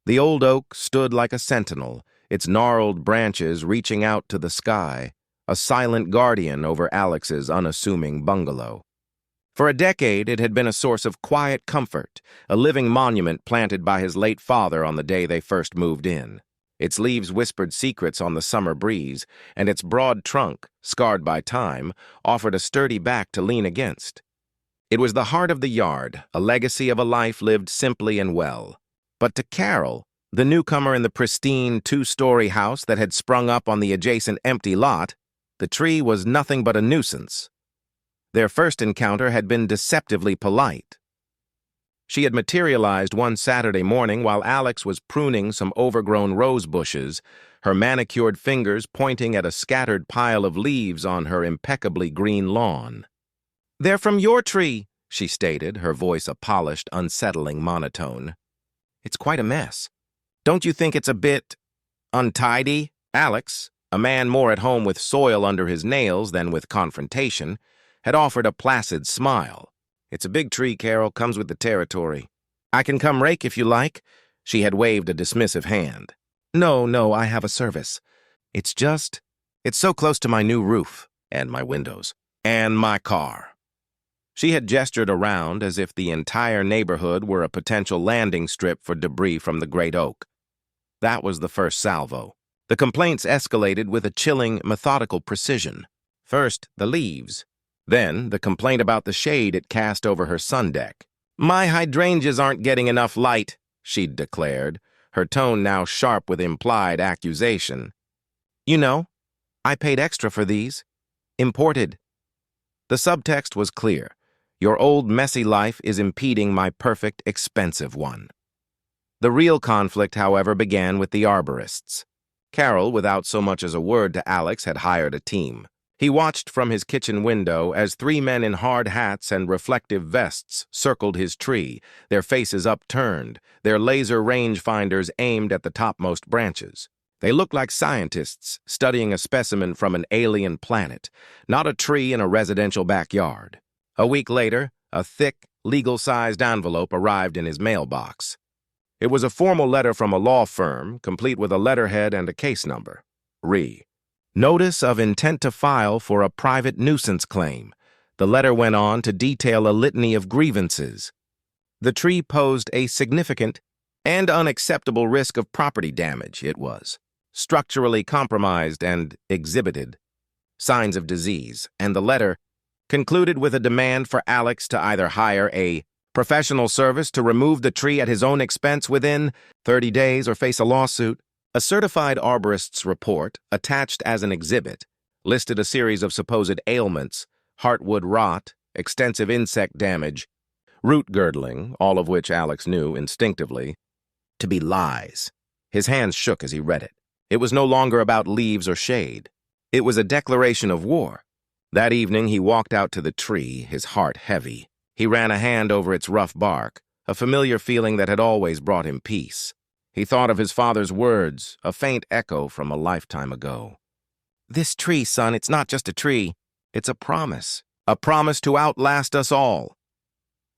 The old oak stood like a sentinel, its gnarled branches reaching out to the sky, a silent guardian over Alex's unassuming bungalow. For a decade, it had been a source of quiet comfort, a living monument planted by his late father on the day they first moved in. Its leaves whispered secrets on the summer breeze, and its broad trunk, scarred by time, offered a sturdy back to lean against. It was the heart of the yard, a legacy of a life lived simply and well. But to Carol, the newcomer in the pristine two-story house that had sprung up on the adjacent empty lot, the tree was nothing but a nuisance. Their first encounter had been deceptively polite. She had materialized one Saturday morning while Alex was pruning some overgrown rose bushes, her manicured fingers pointing at a scattered pile of leaves on her impeccably green lawn. "They're from your tree," she stated, her voice a polished, unsettling monotone. "It's quite a mess. Don't you think it's a bit untidy?" Alex, a man more at home with soil under his nails than with confrontation, had offered a placid smile. "It's a big tree, Carol, comes with the territory. I can come rake if you like." She had waved a dismissive hand. No, I have a service. It's so close to my new roof, and my windows, and my car." She had gestured around as if the entire neighborhood were a potential landing strip for debris from the great oak. That was the first salvo. The complaints escalated with a chilling, methodical precision. First, the leaves. Then, the complaint about the shade it cast over her sun deck. "My hydrangeas aren't getting enough light," she'd declared, her tone now sharp with implied accusation. "You know, I paid extra for these. Imported." The subtext was clear. Your old messy life is impeding my perfect, expensive one. The real conflict, however, began with the arborists. Carol, without so much as a word to Alex, had hired a team. He watched from his kitchen window as 3 men in hard hats and reflective vests circled his tree, their faces upturned, their laser rangefinders aimed at the topmost branches. They looked like scientists studying a specimen from an alien planet, not a tree in a residential backyard. A week later, a thick, legal-sized envelope arrived in his mailbox. It was a formal letter from a law firm, complete with a letterhead and a case number. Notice of intent to file for a private nuisance claim. The letter went on to detail a litany of grievances. The tree posed a significant and unacceptable risk of property damage, it was. Structurally compromised and exhibited signs of disease, and the letter concluded with a demand for Alex to either hire a professional service to remove the tree at his own expense within 30 days or face a lawsuit. A certified arborist's report, attached as an exhibit, listed a series of supposed ailments, heartwood rot, extensive insect damage, root girdling, all of which Alex knew instinctively to be lies. His hands shook as he read it. It was no longer about leaves or shade. It was a declaration of war. That evening he walked out to the tree, his heart heavy. He ran a hand over its rough bark, a familiar feeling that had always brought him peace. He thought of his father's words, a faint echo from a lifetime ago. "This tree, son, it's not just a tree. It's a promise to outlast us all."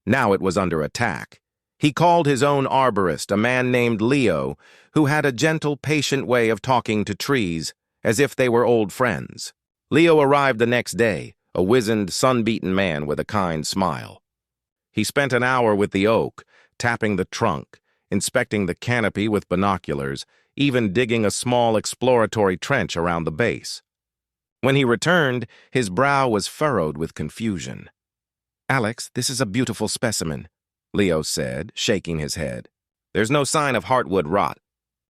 Now it was under attack. He called his own arborist, a man named Leo, who had a gentle, patient way of talking to trees, as if they were old friends. Leo arrived the next day, a wizened, sun-beaten man with a kind smile. He spent an hour with the oak, tapping the trunk, inspecting the canopy with binoculars, even digging a small exploratory trench around the base. When he returned, his brow was furrowed with confusion. "Alex, this is a beautiful specimen," Leo said, shaking his head. "There's no sign of heartwood rot.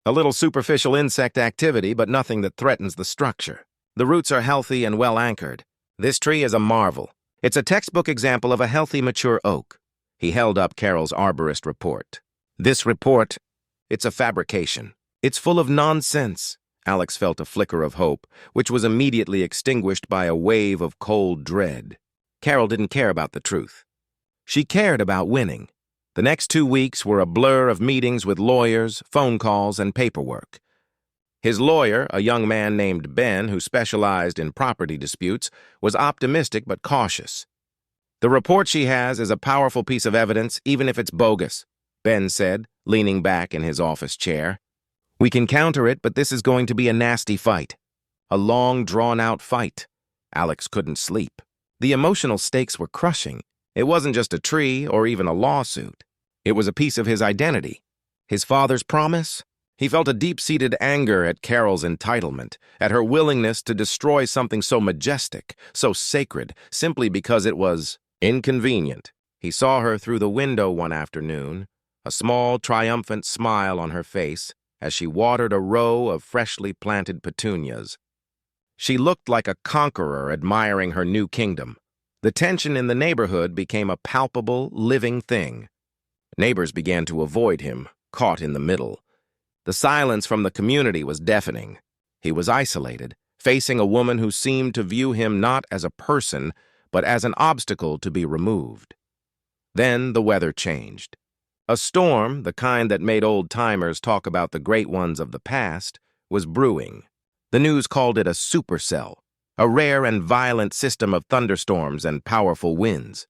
A little superficial insect activity, but nothing that threatens the structure. The roots are healthy and well anchored. This tree is a marvel. It's a textbook example of a healthy, mature oak." He held up Carol's arborist report. "This report, it's a fabrication. It's full of nonsense." Alex felt a flicker of hope, which was immediately extinguished by a wave of cold dread. Carol didn't care about the truth. She cared about winning. The next 2 weeks were a blur of meetings with lawyers, phone calls, and paperwork. His lawyer, a young man named Ben who specialized in property disputes, was optimistic but cautious. "The report she has is a powerful piece of evidence, even if it's bogus," Ben said, leaning back in his office chair. "We can counter it, but this is going to be a nasty fight. A long, drawn-out fight." Alex couldn't sleep. The emotional stakes were crushing. It wasn't just a tree or even a lawsuit. It was a piece of his identity. His father's promise? He felt a deep-seated anger at Carol's entitlement, at her willingness to destroy something so majestic, so sacred, simply because it was inconvenient. He saw her through the window one afternoon, a small, triumphant smile on her face as she watered a row of freshly planted petunias. She looked like a conqueror admiring her new kingdom. The tension in the neighborhood became a palpable, living thing. Neighbors began to avoid him, caught in the middle. The silence from the community was deafening. He was isolated, facing a woman who seemed to view him not as a person, but as an obstacle to be removed. Then the weather changed. A storm, the kind that made old-timers talk about the great ones of the past, was brewing. The news called it a supercell, a rare and violent system of thunderstorms and powerful winds.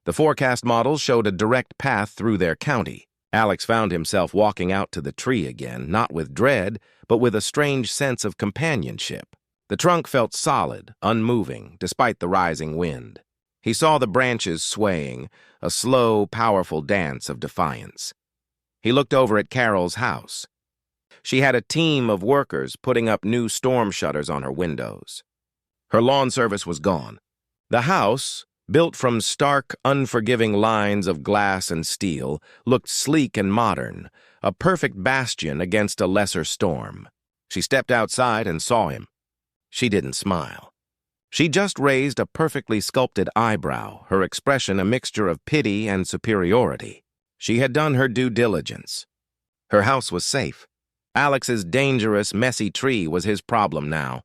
The forecast models showed a direct path through their county. Alex found himself walking out to the tree again, not with dread, but with a strange sense of companionship. The trunk felt solid, unmoving, despite the rising wind. He saw the branches swaying, a slow, powerful dance of defiance. He looked over at Carol's house. She had a team of workers putting up new storm shutters on her windows. Her lawn service was gone. The house, built from stark, unforgiving lines of glass and steel, looked sleek and modern, a perfect bastion against a lesser storm. She stepped outside and saw him. She didn't smile. She just raised a perfectly sculpted eyebrow, her expression a mixture of pity and superiority. She had done her due diligence. Her house was safe. Alex's dangerous, messy tree was his problem now.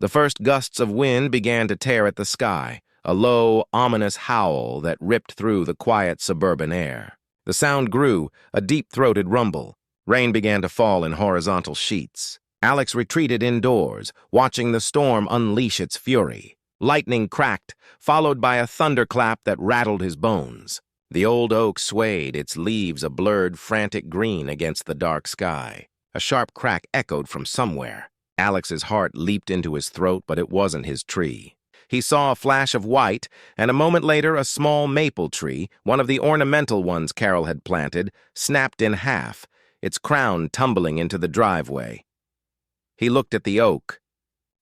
The first gusts of wind began to tear at the sky, a low, ominous howl that ripped through the quiet suburban air. The sound grew, a deep-throated rumble. Rain began to fall in horizontal sheets. Alex retreated indoors, watching the storm unleash its fury. Lightning cracked, followed by a thunderclap that rattled his bones. The old oak swayed, its leaves a blurred, frantic green against the dark sky. A sharp crack echoed from somewhere. Alex's heart leaped into his throat, but it wasn't his tree. He saw a flash of white, and a moment later a small maple tree, one of the ornamental ones Carol had planted, snapped in half, its crown tumbling into the driveway. He looked at the oak.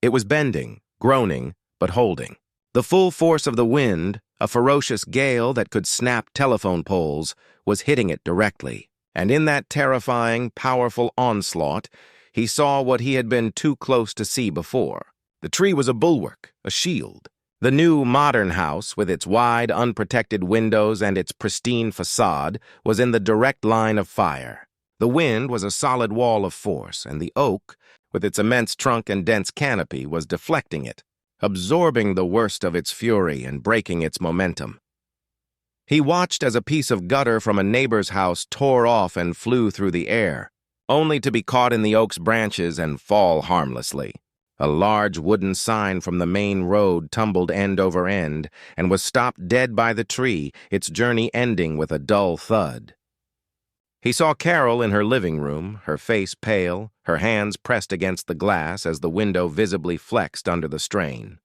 It was bending, groaning, but holding. The full force of the wind, a ferocious gale that could snap telephone poles, was hitting it directly. And in that terrifying, powerful onslaught, he saw what he had been too close to see before. The tree was a bulwark, a shield. The new, modern house, with its wide, unprotected windows and its pristine facade, was in the direct line of fire. The wind was a solid wall of force, and the oak, with its immense trunk and dense canopy, was deflecting it, absorbing the worst of its fury and breaking its momentum. He watched as a piece of gutter from a neighbor's house tore off and flew through the air, only to be caught in the oak's branches and fall harmlessly. A large wooden sign from the main road tumbled end over end and was stopped dead by the tree, its journey ending with a dull thud. He saw Carol in her living room, her face pale, her hands pressed against the glass as the window visibly flexed under the strain.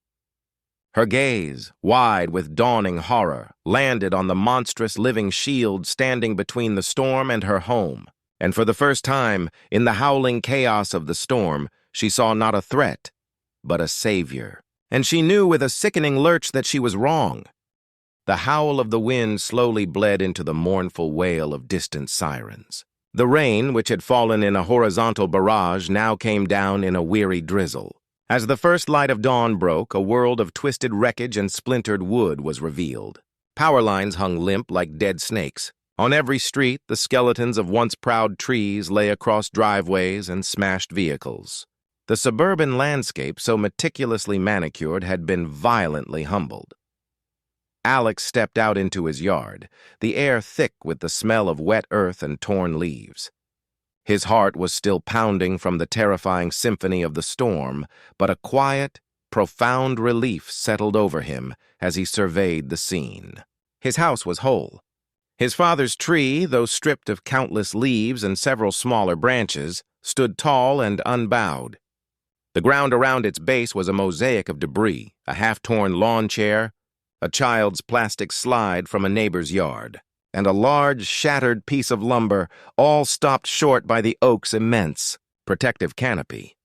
Her gaze, wide with dawning horror, landed on the monstrous living shield standing between the storm and her home. And for the first time, in the howling chaos of the storm, she saw not a threat, but a savior. And she knew with a sickening lurch that she was wrong. The howl of the wind slowly bled into the mournful wail of distant sirens. The rain, which had fallen in a horizontal barrage, now came down in a weary drizzle. As the first light of dawn broke, a world of twisted wreckage and splintered wood was revealed. Power lines hung limp like dead snakes. On every street, the skeletons of once proud trees lay across driveways and smashed vehicles. The suburban landscape, so meticulously manicured, had been violently humbled. Alex stepped out into his yard, the air thick with the smell of wet earth and torn leaves. His heart was still pounding from the terrifying symphony of the storm, but a quiet, profound relief settled over him as he surveyed the scene. His house was whole. His father's tree, though stripped of countless leaves and several smaller branches, stood tall and unbowed. The ground around its base was a mosaic of debris, a half-torn lawn chair, a child's plastic slide from a neighbor's yard, and a large, shattered piece of lumber, all stopped short by the oak's immense protective canopy.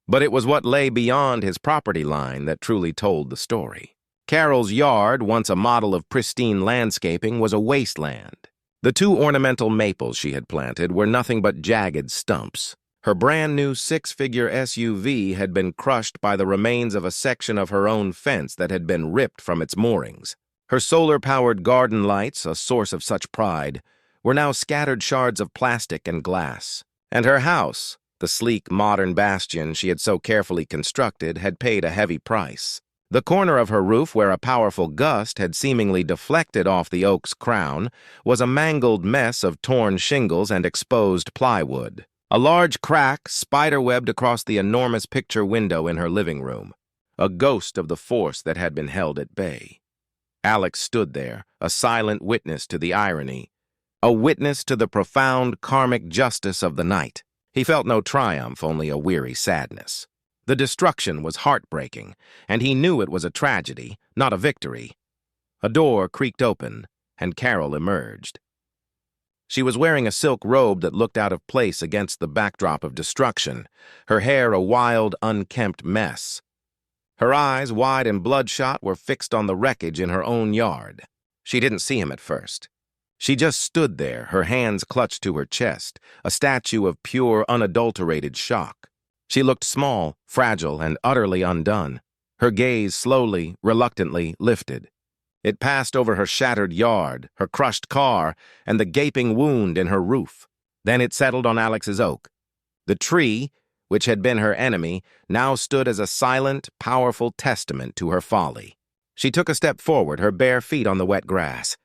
But it was what lay beyond his property line that truly told the story. Carol's yard, once a model of pristine landscaping, was a wasteland. The 2 ornamental maples she had planted were nothing but jagged stumps. Her brand-new 6-figure SUV had been crushed by the remains of a section of her own fence that had been ripped from its moorings. Her solar-powered garden lights, a source of such pride, were now scattered shards of plastic and glass. And her house, the sleek, modern bastion she had so carefully constructed, had paid a heavy price. The corner of her roof, where a powerful gust had seemingly deflected off the oak's crown, was a mangled mess of torn shingles and exposed plywood. A large crack spiderwebbed across the enormous picture window in her living room, a ghost of the force that had been held at bay. Alex stood there, a silent witness to the irony, a witness to the profound karmic justice of the night. He felt no triumph, only a weary sadness. The destruction was heartbreaking, and he knew it was a tragedy, not a victory. A door creaked open, and Carol emerged. She was wearing a silk robe that looked out of place against the backdrop of destruction, her hair a wild, unkempt mess. Her eyes, wide and bloodshot, were fixed on the wreckage in her own yard. She didn't see him at first. She just stood there, her hands clutched to her chest, a statue of pure, unadulterated shock. She looked small, fragile, and utterly undone. Her gaze slowly, reluctantly lifted. It passed over her shattered yard, her crushed car, and the gaping wound in her roof. Then it settled on Alex's oak. The tree, which had been her enemy, now stood as a silent, powerful testament to her folly. She took a step forward, her bare feet on the wet grass.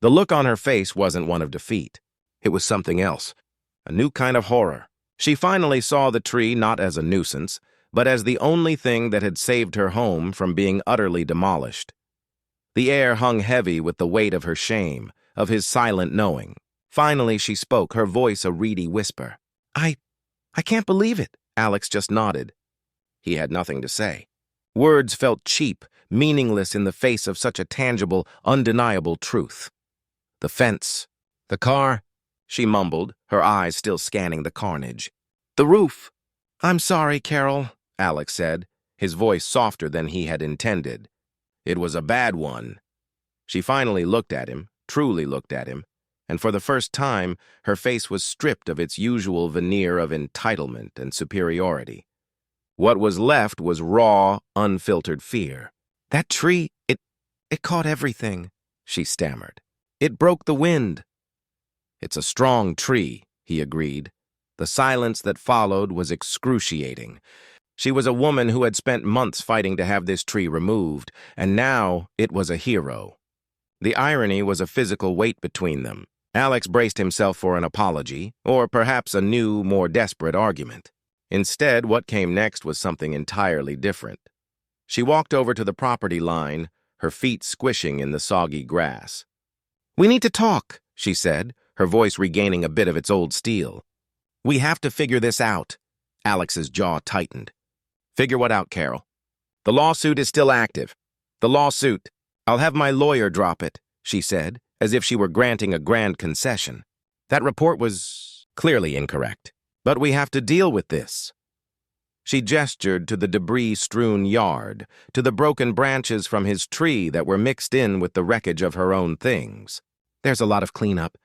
The look on her face wasn't one of defeat. It was something else, a new kind of horror. She finally saw the tree not as a nuisance, but as the only thing that had saved her home from being utterly demolished. The air hung heavy with the weight of her shame, of his silent knowing. Finally she spoke, her voice a reedy whisper. I can't believe it." Alex just nodded. He had nothing to say. Words felt cheap, meaningless in the face of such a tangible, undeniable truth. "The fence, the car," she mumbled, her eyes still scanning the carnage. "The roof." "I'm sorry, Carol," Alex said, his voice softer than he had intended. "It was a bad one." She finally looked at him, truly looked at him, and for the first time, her face was stripped of its usual veneer of entitlement and superiority. What was left was raw, unfiltered fear. "That tree, it caught everything," she stammered. "It broke the wind." "It's a strong tree," he agreed. The silence that followed was excruciating. She was a woman who had spent months fighting to have this tree removed, and now it was a hero. The irony was a physical weight between them. Alex braced himself for an apology, or perhaps a new, more desperate argument. Instead, what came next was something entirely different. She walked over to the property line, her feet squishing in the soggy grass. "We need to talk," she said, her voice regaining a bit of its old steel. "We have to figure this out." Alex's jaw tightened. "Figure what out, Carol?" "The lawsuit is still active." "The lawsuit. I'll have my lawyer drop it," she said, as if she were granting a grand concession. "That report was clearly incorrect. But we have to deal with this." She gestured to the debris-strewn yard, to the broken branches from his tree that were mixed in with the wreckage of her own things. "There's a lot of cleanup.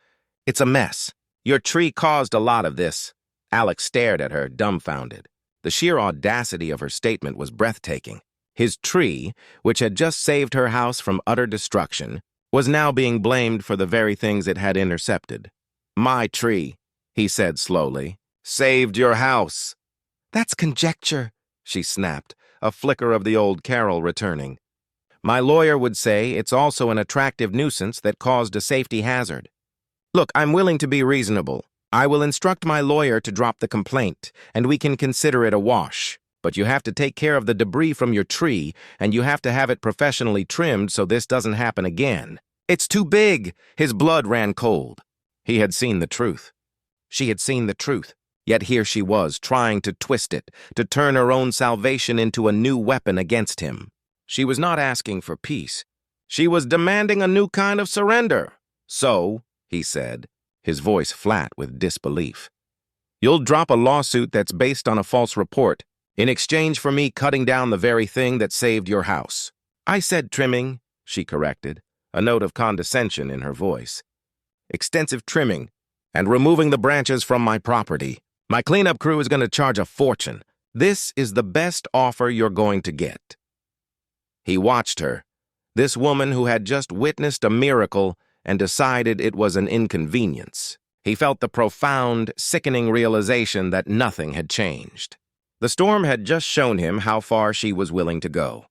It's a mess. Your tree caused a lot of this." Alex stared at her, dumbfounded. The sheer audacity of her statement was breathtaking. His tree, which had just saved her house from utter destruction, was now being blamed for the very things it had intercepted. "My tree," he said slowly, "saved your house." "That's conjecture," she snapped, a flicker of the old Carol returning. "My lawyer would say it's also an attractive nuisance that caused a safety hazard. Look, I'm willing to be reasonable. I will instruct my lawyer to drop the complaint, and we can consider it a wash. But you have to take care of the debris from your tree, and you have to have it professionally trimmed so this doesn't happen again." It's too big. His blood ran cold. He had seen the truth. She had seen the truth. Yet here she was, trying to twist it, to turn her own salvation into a new weapon against him. She was not asking for peace. She was demanding a new kind of surrender. So, he said, his voice flat with disbelief, you'll drop a lawsuit that's based on a false report in exchange for me cutting down the very thing that saved your house. I said trimming, she corrected, a note of condescension in her voice. Extensive trimming and removing the branches from my property. My cleanup crew is going to charge a fortune. This is the best offer you're going to get. He watched her, this woman who had just witnessed a miracle and decided it was an inconvenience. He felt the profound, sickening realization that nothing had changed. The storm had just shown him how far she was willing to go.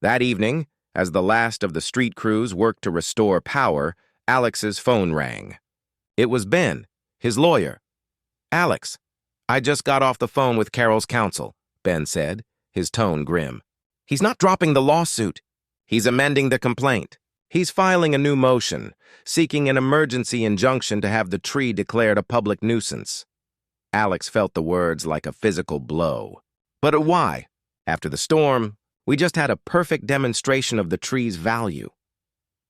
That evening, as the last of the street crews worked to restore power, Alex's phone rang. It was Ben, his lawyer. Alex, I just got off the phone with Carol's counsel, Ben said, his tone grim. He's not dropping the lawsuit. He's amending the complaint. He's filing a new motion, seeking an emergency injunction to have the tree declared a public nuisance. Alex felt the words like a physical blow. But why? After the storm, we just had a perfect demonstration of the tree's value.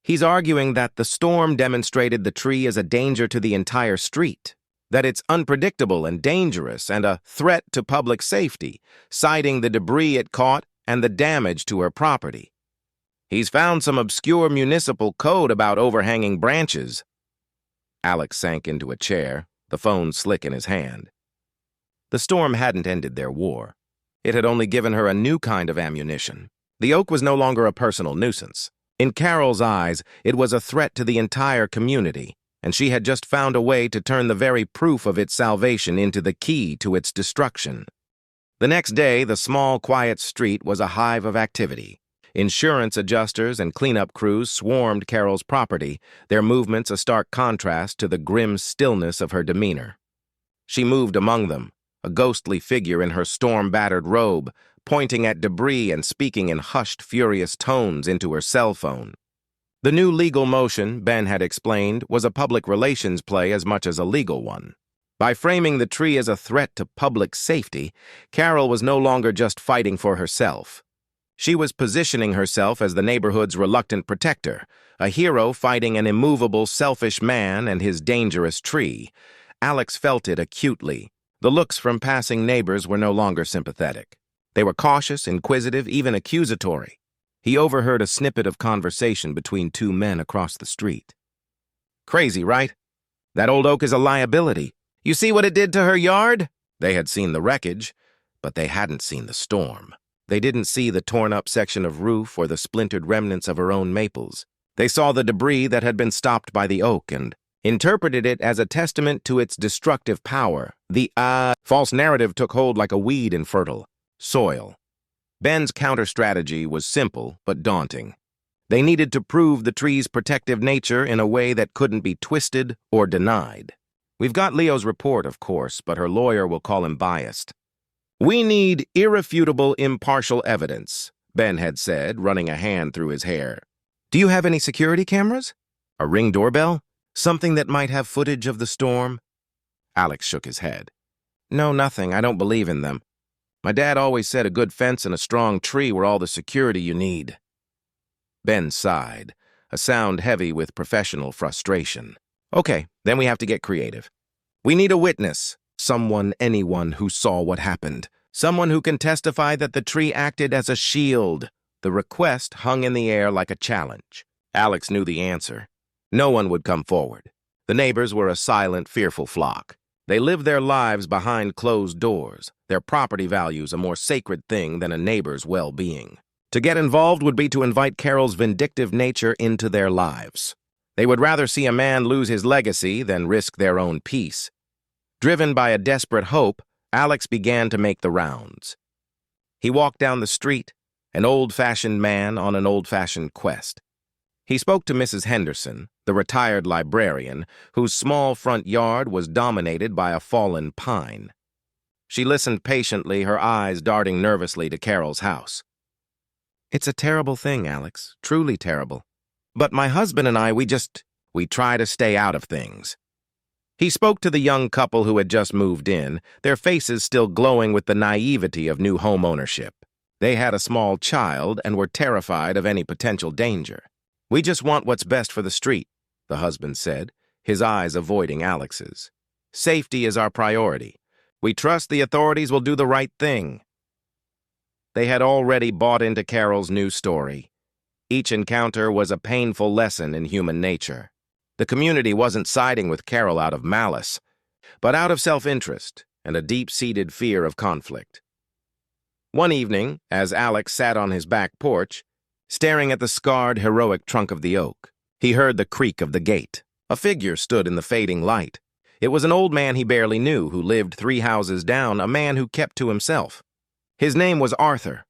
He's arguing that the storm demonstrated the tree as a danger to the entire street, that it's unpredictable and dangerous and a threat to public safety, citing the debris it caught and the damage to her property. He's found some obscure municipal code about overhanging branches. Alex sank into a chair, the phone slick in his hand. The storm hadn't ended their war. It had only given her a new kind of ammunition. The oak was no longer a personal nuisance. In Carol's eyes, it was a threat to the entire community, and she had just found a way to turn the very proof of its salvation into the key to its destruction. The next day, the small, quiet street was a hive of activity. Insurance adjusters and cleanup crews swarmed Carol's property, their movements a stark contrast to the grim stillness of her demeanor. She moved among them, a ghostly figure in her storm-battered robe, pointing at debris and speaking in hushed, furious tones into her cell phone. The new legal motion, Ben had explained, was a public relations play as much as a legal one. By framing the tree as a threat to public safety, Carol was no longer just fighting for herself. She was positioning herself as the neighborhood's reluctant protector, a hero fighting an immovable, selfish man and his dangerous tree. Alex felt it acutely. The looks from passing neighbors were no longer sympathetic. They were cautious, inquisitive, even accusatory. He overheard a snippet of conversation between two men across the street. Crazy, right? That old oak is a liability. You see what it did to her yard? They had seen the wreckage, but they hadn't seen the storm. They didn't see the torn-up section of roof or the splintered remnants of her own maples. They saw the debris that had been stopped by the oak and interpreted it as a testament to its destructive power. The false narrative took hold like a weed in fertile soil. Ben's counter-strategy was simple but daunting. They needed to prove the tree's protective nature in a way that couldn't be twisted or denied. We've got Leo's report, of course, but her lawyer will call him biased. We need irrefutable, impartial evidence, Ben had said, running a hand through his hair. Do you have any security cameras? A Ring doorbell? Something that might have footage of the storm? Alex shook his head. No, nothing. I don't believe in them. My dad always said a good fence and a strong tree were all the security you need. Ben sighed, a sound heavy with professional frustration. Okay, then we have to get creative. We need a witness. Anyone who saw what happened. Someone who can testify that the tree acted as a shield. The request hung in the air like a challenge. Alex knew the answer. No one would come forward. The neighbors were a silent, fearful flock. They lived their lives behind closed doors, their property values a more sacred thing than a neighbor's well-being. To get involved would be to invite Carol's vindictive nature into their lives. They would rather see a man lose his legacy than risk their own peace. Driven by a desperate hope, Alex began to make the rounds. He walked down the street, an old-fashioned man on an old-fashioned quest. He spoke to Mrs. Henderson, the retired librarian, whose small front yard was dominated by a fallen pine. She listened patiently, her eyes darting nervously to Carol's house. It's a terrible thing, Alex, truly terrible. But my husband and I, we try to stay out of things. He spoke to the young couple who had just moved in, their faces still glowing with the naivety of new home ownership. They had a small child and were terrified of any potential danger. We just want what's best for the street, the husband said, his eyes avoiding Alex's. Safety is our priority. We trust the authorities will do the right thing. They had already bought into Carol's new story. Each encounter was a painful lesson in human nature. The community wasn't siding with Carol out of malice, but out of self-interest and a deep-seated fear of conflict. One evening, as Alex sat on his back porch, staring at the scarred, heroic trunk of the oak, he heard the creak of the gate. A figure stood in the fading light. It was an old man he barely knew who lived 3 houses down, a man who kept to himself. His name was Arthur.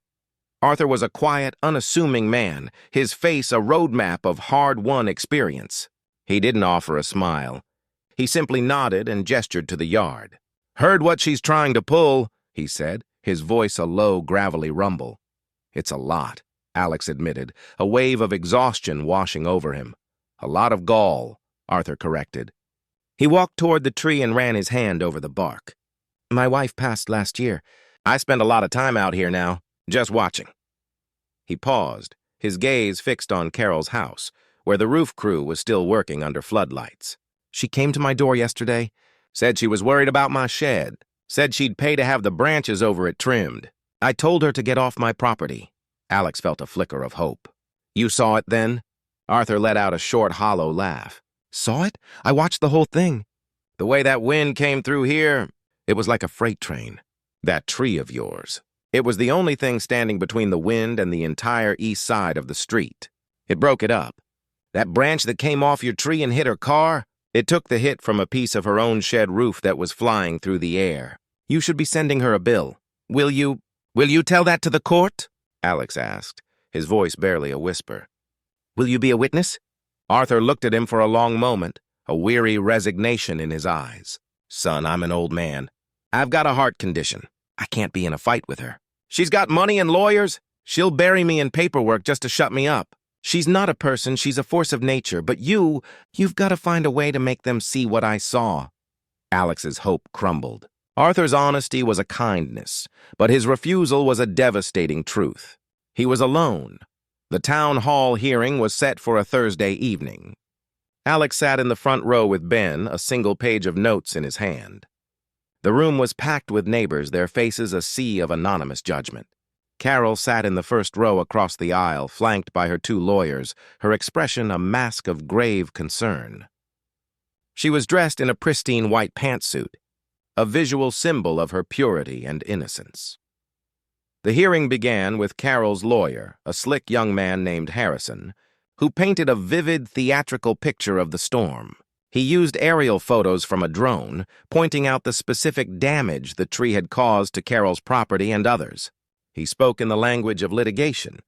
Arthur was a quiet, unassuming man, his face a roadmap of hard-won experience. He didn't offer a smile. He simply nodded and gestured to the yard. "Heard what she's trying to pull," he said, his voice a low, gravelly rumble. "It's a lot," Alex admitted, a wave of exhaustion washing over him. "A lot of gall," Arthur corrected. He walked toward the tree and ran his hand over the bark. "My wife passed last year. I spend a lot of time out here now, just watching." He paused, his gaze fixed on Carol's house, where the roof crew was still working under floodlights. "She came to my door yesterday, said she was worried about my shed, said she'd pay to have the branches over it trimmed. I told her to get off my property." Alex felt a flicker of hope. "You saw it then?" Arthur let out a short, hollow laugh. "Saw it? I watched the whole thing. The way that wind came through here, it was like a freight train. That tree of yours. It was the only thing standing between the wind and the entire east side of the street. It broke it up. That branch that came off your tree and hit her car, it took the hit from a piece of her own shed roof that was flying through the air. You should be sending her a bill. Will you tell that to the court?" Alex asked, his voice barely a whisper. "Will you be a witness?" Arthur looked at him for a long moment, a weary resignation in his eyes. "Son, I'm an old man. I've got a heart condition. I can't be in a fight with her. She's got money and lawyers. She'll bury me in paperwork just to shut me up. She's not a person, she's a force of nature, but you've got to find a way to make them see what I saw." Alex's hope crumbled. Arthur's honesty was a kindness, but his refusal was a devastating truth. He was alone. The town hall hearing was set for a Thursday evening. Alex sat in the front row with Ben, a single page of notes in his hand. The room was packed with neighbors, their faces a sea of anonymous judgment. Carol sat in the first row across the aisle, flanked by her 2 lawyers, her expression a mask of grave concern. She was dressed in a pristine white pantsuit, a visual symbol of her purity and innocence. The hearing began with Carol's lawyer, a slick young man named Harrison, who painted a vivid theatrical picture of the storm. He used aerial photos from a drone, pointing out the specific damage the tree had caused to Carol's property and others. He spoke in the language of litigation,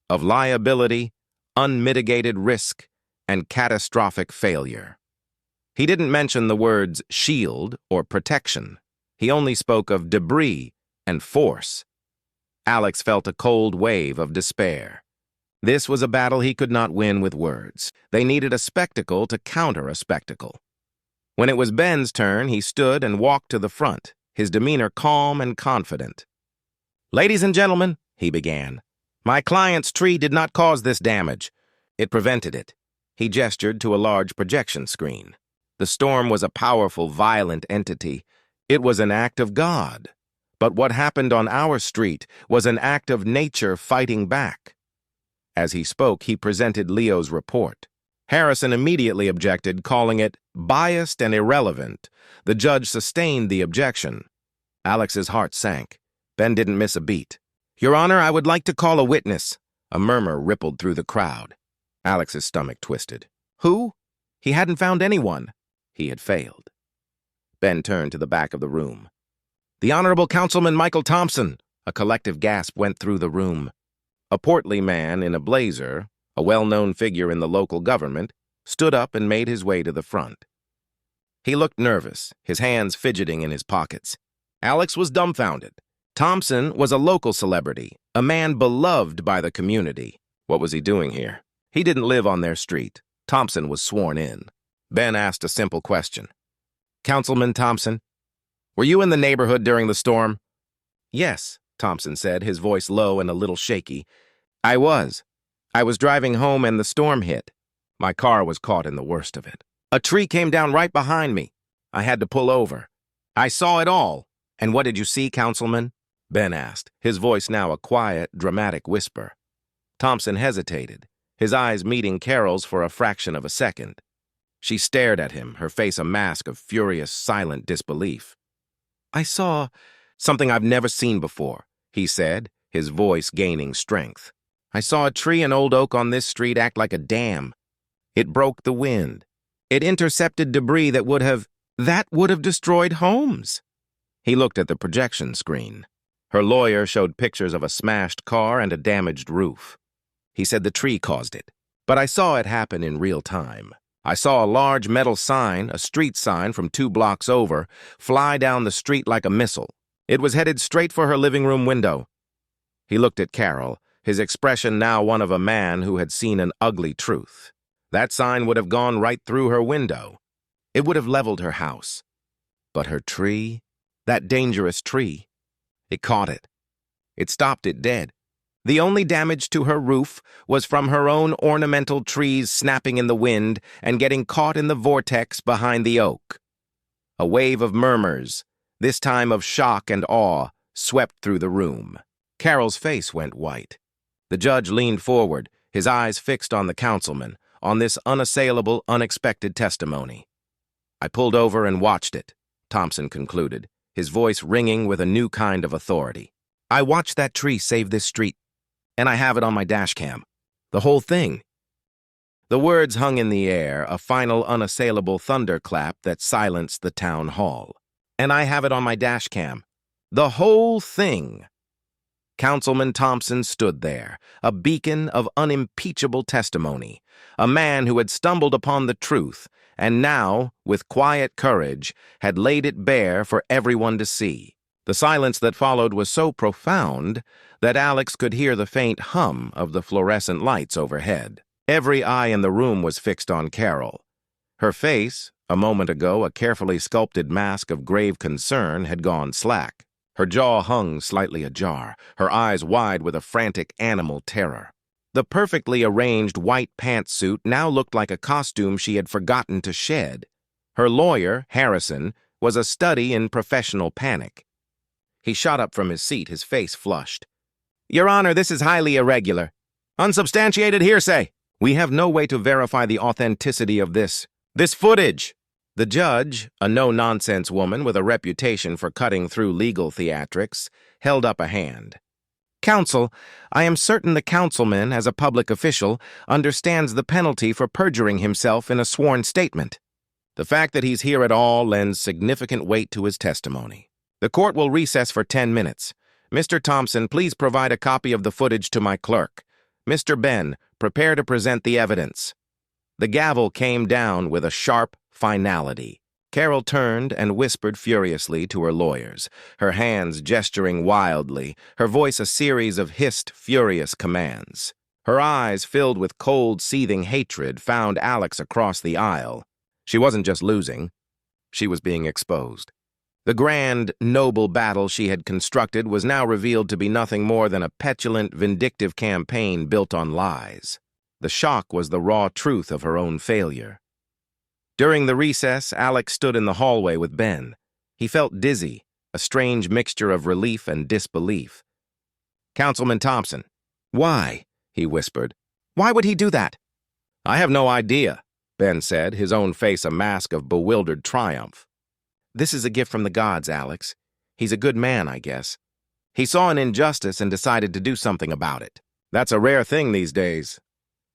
of liability, unmitigated risk, and catastrophic failure. He didn't mention the words shield or protection. He only spoke of debris and force. Alex felt a cold wave of despair. This was a battle he could not win with words. They needed a spectacle to counter a spectacle. When it was Ben's turn, he stood and walked to the front, his demeanor calm and confident. "Ladies and gentlemen," he began, "my client's tree did not cause this damage. It prevented it." He gestured to a large projection screen. The storm was a powerful, violent entity. It was an act of God. But what happened on our street was an act of nature fighting back. As he spoke, he presented Leo's report. Harrison immediately objected, calling it biased and irrelevant. The judge sustained the objection. Alex's heart sank. Ben didn't miss a beat. "Your Honor, I would like to call a witness." A murmur rippled through the crowd. Alex's stomach twisted. Who? He hadn't found anyone. He had failed. Ben turned to the back of the room. "The Honorable Councilman Michael Thompson." A collective gasp went through the room. A portly man in a blazer, a well-known figure in the local government, stood up and made his way to the front. He looked nervous, his hands fidgeting in his pockets. Alex was dumbfounded. Thompson was a local celebrity, a man beloved by the community. What was he doing here? He didn't live on their street. Thompson was sworn in. Ben asked a simple question. Councilman Thompson, were you in the neighborhood during the storm? Yes, Thompson said, his voice low and a little shaky. I was. I was driving home and the storm hit. My car was caught in the worst of it. A tree came down right behind me. I had to pull over. I saw it all. And what did you see, Councilman? Ben asked, his voice now a quiet, dramatic whisper. Thompson hesitated, his eyes meeting Carol's for a fraction of a second. She stared at him, her face a mask of furious, silent disbelief. I saw something I've never seen before, he said, his voice gaining strength. I saw a tree and old oak on this street act like a dam. It broke the wind. It intercepted debris that would have destroyed homes. He looked at the projection screen. Her lawyer showed pictures of a smashed car and a damaged roof. He said the tree caused it, but I saw it happen in real time. I saw a large metal sign, a street sign from 2 blocks over, fly down the street like a missile. It was headed straight for her living room window. He looked at Carol, his expression now one of a man who had seen an ugly truth. That sign would have gone right through her window. It would have leveled her house. But her tree, that dangerous tree, it caught it. It stopped it dead. The only damage to her roof was from her own ornamental trees snapping in the wind and getting caught in the vortex behind the oak. A wave of murmurs, this time of shock and awe, swept through the room. Carol's face went white. The judge leaned forward, his eyes fixed on the councilman, on this unassailable, unexpected testimony. I pulled over and watched it, Thompson concluded, his voice ringing with a new kind of authority. I watched that tree save this street, and I have it on my dash cam. The whole thing. The words hung in the air, a final unassailable thunderclap that silenced the town hall. And I have it on my dash cam. The whole thing. Councilman Thompson stood there, a beacon of unimpeachable testimony, a man who had stumbled upon the truth and now, with quiet courage, had laid it bare for everyone to see. The silence that followed was so profound that Alex could hear the faint hum of the fluorescent lights overhead. Every eye in the room was fixed on Carol. Her face, a moment ago a carefully sculpted mask of grave concern, had gone slack. Her jaw hung slightly ajar, her eyes wide with a frantic animal terror. The perfectly arranged white pantsuit now looked like a costume she had forgotten to shed. Her lawyer, Harrison, was a study in professional panic. He shot up from his seat, his face flushed. Your Honor, this is highly irregular. Unsubstantiated hearsay. We have no way to verify the authenticity of this footage. The judge, a no-nonsense woman with a reputation for cutting through legal theatrics, held up a hand. Counsel, I am certain the councilman, as a public official, understands the penalty for perjuring himself in a sworn statement. The fact that he's here at all lends significant weight to his testimony. The court will recess for 10 minutes. Mr. Thompson, please provide a copy of the footage to my clerk. Mr. Ben, prepare to present the evidence. The gavel came down with a sharp finality. Carol turned and whispered furiously to her lawyers, her hands gesturing wildly, her voice a series of hissed, furious commands. Her eyes, filled with cold, seething hatred, found Alex across the aisle. She wasn't just losing. She was being exposed. The grand, noble battle she had constructed was now revealed to be nothing more than a petulant, vindictive campaign built on lies. The shock was the raw truth of her own failure. During the recess, Alex stood in the hallway with Ben. He felt dizzy, a strange mixture of relief and disbelief. Councilman Thompson. Why? He whispered. Why would he do that? I have no idea, Ben said, his own face a mask of bewildered triumph. This is a gift from the gods, Alex. He's a good man, I guess. He saw an injustice and decided to do something about it. That's a rare thing these days.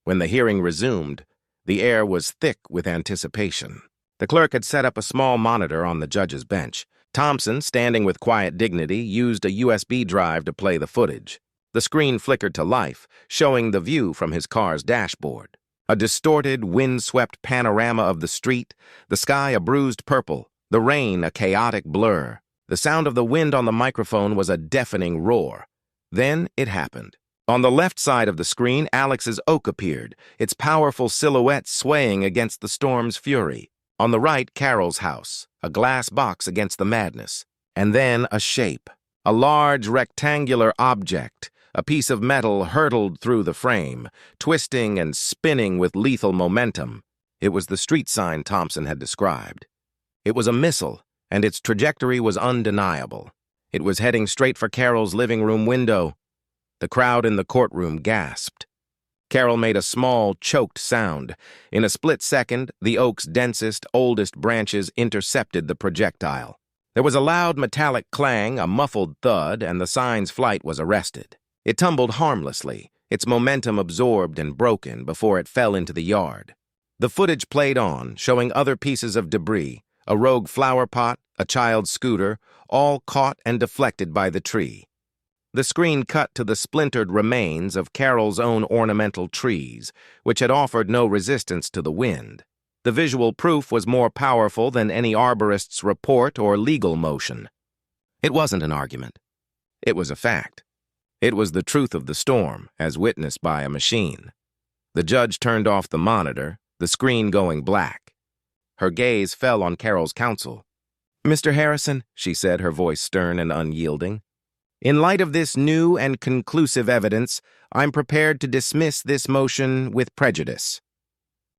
When the hearing resumed, the air was thick with anticipation. The clerk had set up a small monitor on the judge's bench. Thompson, standing with quiet dignity, used a USB drive to play the footage. The screen flickered to life, showing the view from his car's dashboard. A distorted, wind-swept panorama of the street, the sky a bruised purple, the rain a chaotic blur. The sound of the wind on the microphone was a deafening roar. Then it happened. On the left side of the screen, Alex's oak appeared, its powerful silhouette swaying against the storm's fury. On the right, Carol's house, a glass box against the madness. And then a shape, a large rectangular object, a piece of metal hurtled through the frame, twisting and spinning with lethal momentum. It was the street sign Thompson had described. It was a missile, and its trajectory was undeniable. It was heading straight for Carol's living room window. The crowd in the courtroom gasped. Carol made a small, choked sound. In a split second, the oak's densest, oldest branches intercepted the projectile. There was a loud metallic clang, a muffled thud, and the sign's flight was arrested. It tumbled harmlessly, its momentum absorbed and broken before it fell into the yard. The footage played on, showing other pieces of debris, a rogue flower pot, a child's scooter, all caught and deflected by the tree. The screen cut to the splintered remains of Carol's own ornamental trees, which had offered no resistance to the wind. The visual proof was more powerful than any arborist's report or legal motion. It wasn't an argument. It was a fact. It was the truth of the storm, as witnessed by a machine. The judge turned off the monitor, the screen going black. Her gaze fell on Carol's counsel. "Mr. Harrison," she said, her voice stern and unyielding, "in light of this new and conclusive evidence, I'm prepared to dismiss this motion with prejudice.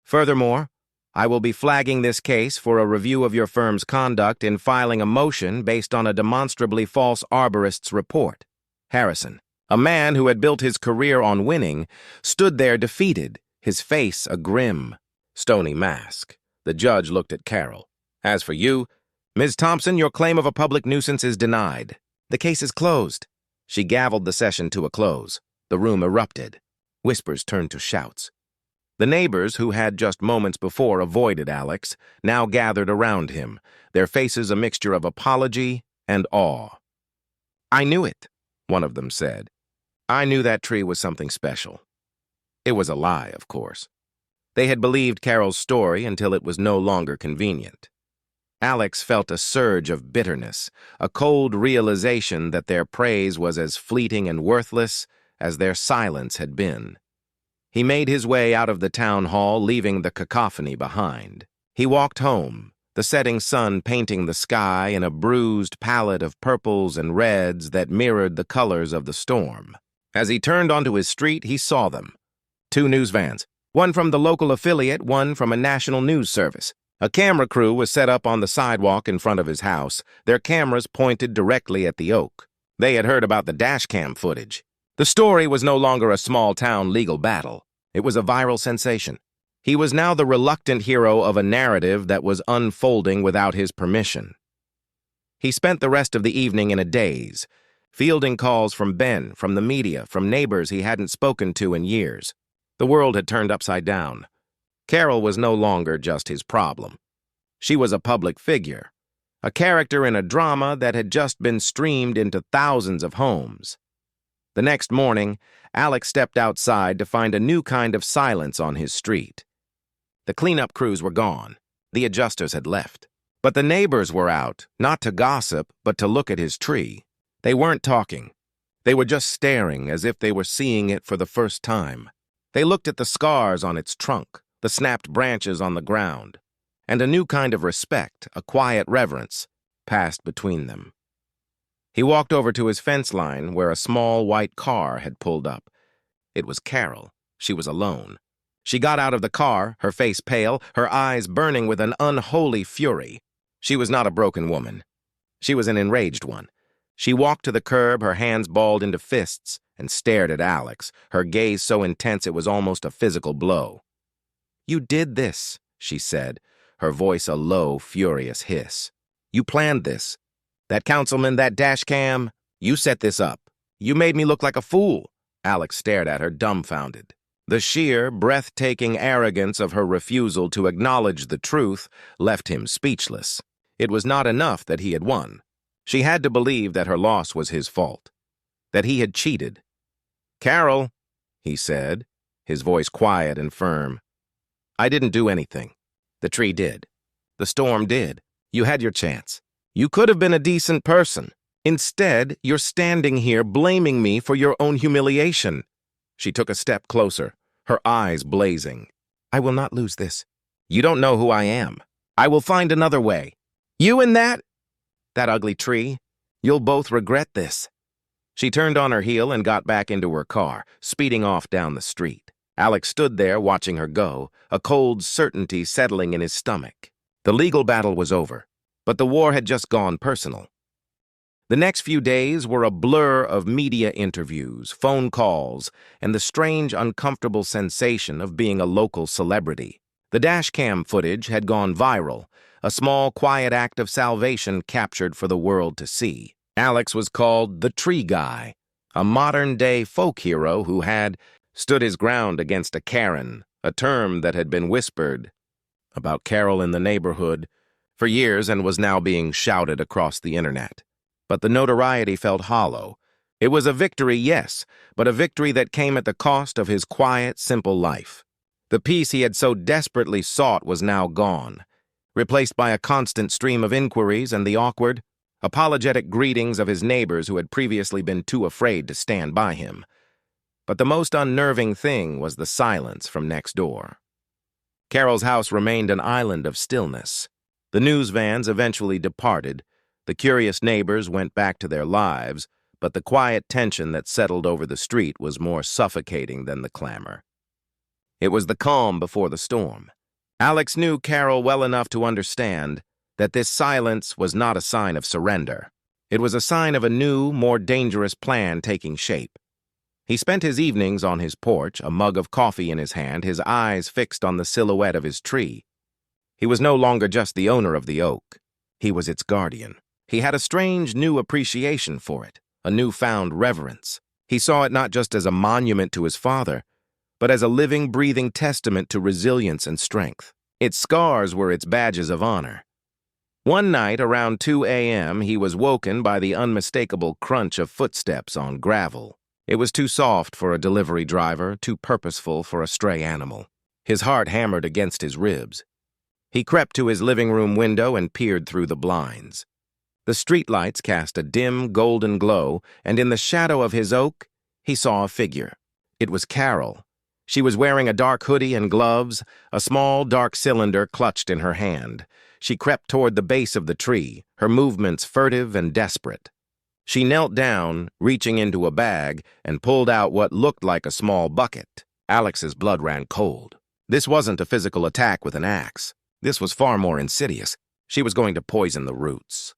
Furthermore, I will be flagging this case for a review of your firm's conduct in filing a motion based on a demonstrably false arborist's report." Harrison, a man who had built his career on winning, stood there defeated, his face a grim, stony mask. The judge looked at Carol. "As for you, Ms. Thompson, your claim of a public nuisance is denied. The case is closed." She gavelled the session to a close. The room erupted. Whispers turned to shouts. The neighbors, who had just moments before avoided Alex, now gathered around him, their faces a mixture of apology and awe. "I knew it," one of them said. "I knew that tree was something special." It was a lie, of course. They had believed Carol's story until it was no longer convenient. Alex felt a surge of bitterness, a cold realization that their praise was as fleeting and worthless as their silence had been. He made his way out of the town hall, leaving the cacophony behind. He walked home, the setting sun painting the sky in a bruised palette of purples and reds that mirrored the colors of the storm. As he turned onto his street, he saw them. 2 news vans, one from the local affiliate, one from a national news service. A camera crew was set up on the sidewalk in front of his house, their cameras pointed directly at the oak. They had heard about the dashcam footage. The story was no longer a small-town legal battle. It was a viral sensation. He was now the reluctant hero of a narrative that was unfolding without his permission. He spent the rest of the evening in a daze, fielding calls from Ben, from the media, from neighbors he hadn't spoken to in years. The world had turned upside down. Carol was no longer just his problem. She was a public figure, a character in a drama that had just been streamed into thousands of homes. The next morning, Alex stepped outside to find a new kind of silence on his street. The cleanup crews were gone. The adjusters had left. But the neighbors were out, not to gossip, but to look at his tree. They weren't talking. They were just staring as if they were seeing it for the first time. They looked at the scars on its trunk, the snapped branches on the ground, and a new kind of respect, a quiet reverence, passed between them. He walked over to his fence line where a small white car had pulled up. It was Carol. She was alone. She got out of the car, her face pale, her eyes burning with an unholy fury. She was not a broken woman. She was an enraged one. She walked to the curb, her hands balled into fists, and stared at Alex, her gaze so intense it was almost a physical blow. "You did this," she said, her voice a low, furious hiss. "You planned this. That councilman, that dash cam, you set this up. You made me look like a fool." Alex stared at her, dumbfounded. The sheer, breathtaking arrogance of her refusal to acknowledge the truth left him speechless. It was not enough that he had won. She had to believe that her loss was his fault, that he had cheated. "Carol," he said, his voice quiet and firm, "I didn't do anything. The tree did. The storm did. You had your chance. You could have been a decent person. Instead, you're standing here blaming me for your own humiliation. She took a step closer, her eyes blazing. "I will not lose this. You don't know who I am. I will find another way. You and that ugly tree, you'll both regret this." She turned on her heel and got back into her car, speeding off down the street. Alex stood there watching her go, a cold certainty settling in his stomach. The legal battle was over, but the war had just gone personal. The next few days were a blur of media interviews, phone calls, and the strange, uncomfortable sensation of being a local celebrity. The dashcam footage had gone viral, a small, quiet act of salvation captured for the world to see. Alex was called the Tree Guy, a modern-day folk hero who had stood his ground against a Karen, a term that had been whispered about Carol in the neighborhood for years and was now being shouted across the internet. But the notoriety felt hollow. It was a victory, yes, but a victory that came at the cost of his quiet, simple life. The peace he had so desperately sought was now gone, replaced by a constant stream of inquiries and the awkward, apologetic greetings of his neighbors who had previously been too afraid to stand by him. But the most unnerving thing was the silence from next door. Carol's house remained an island of stillness. The news vans eventually departed. The curious neighbors went back to their lives, but the quiet tension that settled over the street was more suffocating than the clamor. It was the calm before the storm. Alex knew Carol well enough to understand that this silence was not a sign of surrender. It was a sign of a new, more dangerous plan taking shape. He spent his evenings on his porch, a mug of coffee in his hand, his eyes fixed on the silhouette of his tree. He was no longer just the owner of the oak. He was its guardian. He had a strange new appreciation for it, a newfound reverence. He saw it not just as a monument to his father, but as a living, breathing testament to resilience and strength. Its scars were its badges of honor. One night, around 2 a.m., he was woken by the unmistakable crunch of footsteps on gravel. It was too soft for a delivery driver, too purposeful for a stray animal. His heart hammered against his ribs. He crept to his living room window and peered through the blinds. The streetlights cast a dim, golden glow, and in the shadow of his oak, he saw a figure. It was Carol. She was wearing a dark hoodie and gloves, a small, dark cylinder clutched in her hand. She crept toward the base of the tree, her movements furtive and desperate. She knelt down, reaching into a bag, and pulled out what looked like a small bucket. Alex's blood ran cold. This wasn't a physical attack with an axe. This was far more insidious. She was going to poison the roots.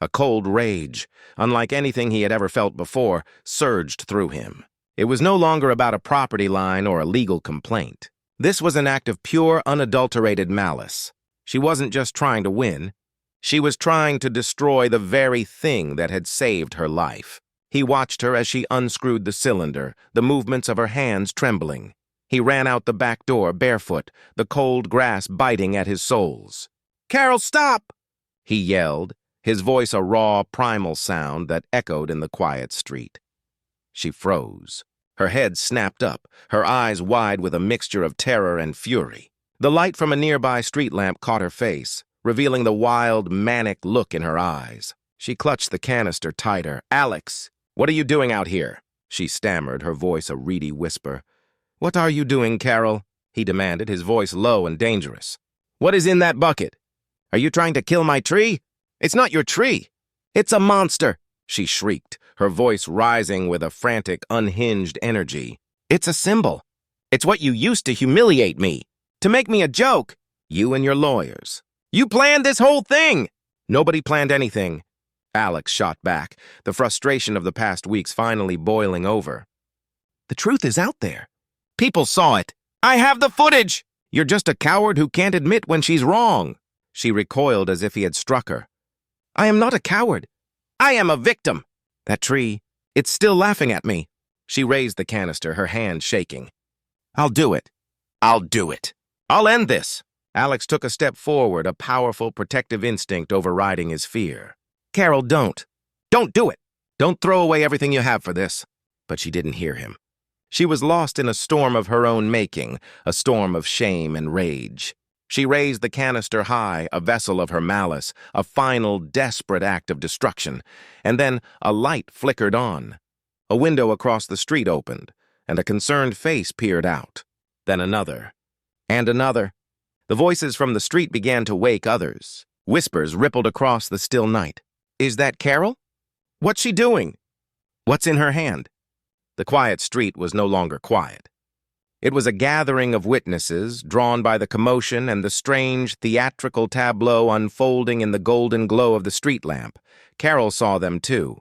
A cold rage, unlike anything he had ever felt before, surged through him. It was no longer about a property line or a legal complaint. This was an act of pure, unadulterated malice. She wasn't just trying to win. She was trying to destroy the very thing that had saved her life. He watched her as she unscrewed the cylinder, the movements of her hands trembling. He ran out the back door barefoot, the cold grass biting at his soles. "Carol, stop!" he yelled, his voice a raw, primal sound that echoed in the quiet street. She froze. Her head snapped up, her eyes wide with a mixture of terror and fury. The light from a nearby street lamp caught her face, revealing the wild, manic look in her eyes. She clutched the canister tighter. "Alex, what are you doing out here?" she stammered, her voice a reedy whisper. "What are you doing, Carol?" he demanded, his voice low and dangerous. "What is in that bucket? Are you trying to kill my tree? It's not your tree. It's a monster," she shrieked, her voice rising with a frantic, unhinged energy. "It's a symbol. It's what you used to humiliate me, to make me a joke. You and your lawyers. You planned this whole thing!" "Nobody planned anything," Alex shot back, the frustration of the past weeks finally boiling over. "The truth is out there. People saw it. I have the footage! You're just a coward who can't admit when she's wrong." She recoiled as if he had struck her. "I am not a coward. I am a victim. That tree, it's still laughing at me." She raised the canister, her hand shaking. "I'll do it. I'll do it. I'll end this." Alex took a step forward, a powerful protective instinct overriding his fear. "Carol, don't. Don't do it. Don't throw away everything you have for this." But she didn't hear him. She was lost in a storm of her own making, a storm of shame and rage. She raised the canister high, a vessel of her malice, a final, desperate act of destruction. And then a light flickered on. A window across the street opened. and a concerned face peered out. Then another. And another. The voices from the street began to wake others. Whispers rippled across the still night. "Is that Carol? What's she doing? What's in her hand?" The quiet street was no longer quiet. It was a gathering of witnesses, drawn by the commotion and the strange, theatrical tableau unfolding in the golden glow of the street lamp. Carol saw them too.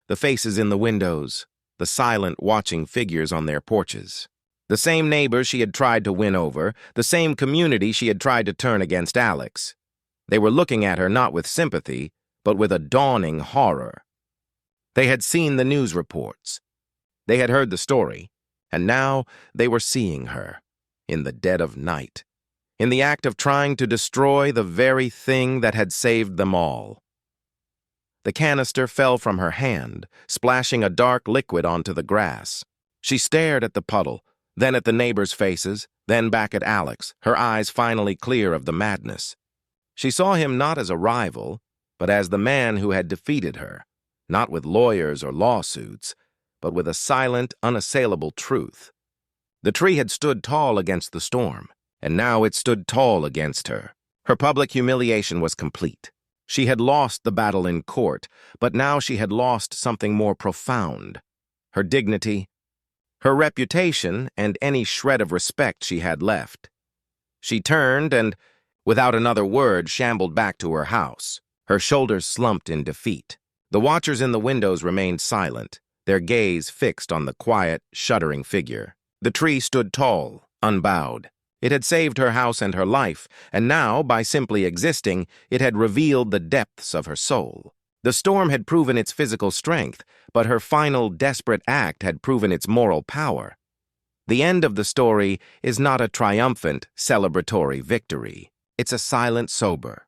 The faces in the windows, the silent, watching figures on their porches. The same neighbors she had tried to win over, the same community she had tried to turn against Alex. They were looking at her not with sympathy, but with a dawning horror. They had seen the news reports. They had heard the story, and now they were seeing her, in the dead of night, in the act of trying to destroy the very thing that had saved them all. The canister fell from her hand, splashing a dark liquid onto the grass. She stared at the puddle, then at the neighbors' faces, then back at Alex, her eyes finally clear of the madness. She saw him not as a rival, but as the man who had defeated her, not with lawyers or lawsuits, but with a silent, unassailable truth. The tree had stood tall against the storm, and now it stood tall against her. Her public humiliation was complete. She had lost the battle in court, but now she had lost something more profound: her dignity, her reputation, and any shred of respect she had left. She turned and, without another word, shambled back to her house. Her shoulders slumped in defeat. The watchers in the windows remained silent, their gaze fixed on the quiet, shuddering figure. The tree stood tall, unbowed. It had saved her house and her life, and now, by simply existing, it had revealed the depths of her soul. The storm had proven its physical strength, but her final, desperate act had proven its moral power. The end of the story is not a triumphant, celebratory victory. It's a silent, sober,